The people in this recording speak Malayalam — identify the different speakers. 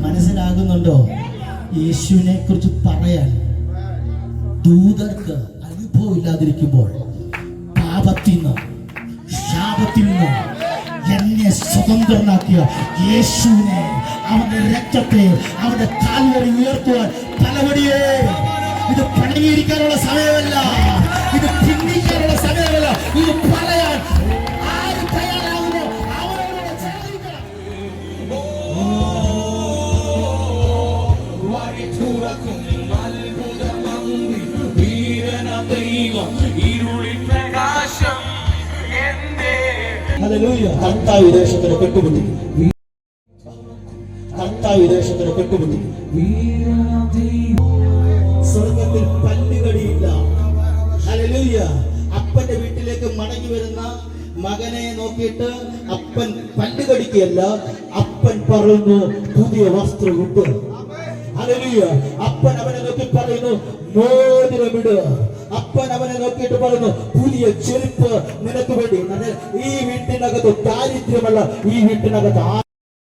Speaker 1: മനസ്സിലാകുന്നുണ്ടോ? യേശുവിനെ കുറിച്ച് പറയാൻ ദൂതർക്ക് അനുഭവം ഇല്ലാതിരിക്കുമ്പോൾ പാപത്തിൽ നിന്ന് ശാപത്തിൽ നിന്ന് എന്നെ സ്വതന്ത്രനാക്കിയ യേശുവിനെ, അവന്റെ രക്തത്തെ, അവന്റെ കാൽവടി ഉയർത്തുവാൻ പലവടിയേ. ഇത് പണിയിരിക്കാനുള്ള സമയമല്ല, ഇത് പിന്നിക്കാനുള്ള സമയമല്ല, ഇത് പറയാൻ ആര് തയ്യാറാകുമോ അവരോട് ചേർന്നിരിക്കണം. കർത്താവ് ദേശത്തിന് കെട്ടുപൊട്ടി, കർത്താവ് ദേശത്തിന് കെട്ടുപൊട്ടി. സ്വർഗത്തിൽ പല്ലുകടിയില്ല. ഹല്ലേലൂയ. അപ്പന്റെ വീട്ടിലേക്ക് മടങ്ങി വരുന്ന മകനെ നോക്കിയിട്ട് അപ്പൻ പല്ലുകടിക്കുകയല്ല, അപ്പൻ പറയുന്നു പുതിയ വസ്ത്രം ഇട്ട്. ഹല്ലേലൂയ. അപ്പൻ അവനെ നോക്കി പറയുന്നു മോതിരമിട്. അപ്പൻ അവനെ നോക്കിയിട്ട് പറയുന്നു പുതിയ ചെരുപ്പ് നിനക്ക് വേണ്ടി. ഈ വീട്ടിനകത്ത് ദാരിദ്ര്യമല്ല, ഈ വീട്ടിനകത്ത്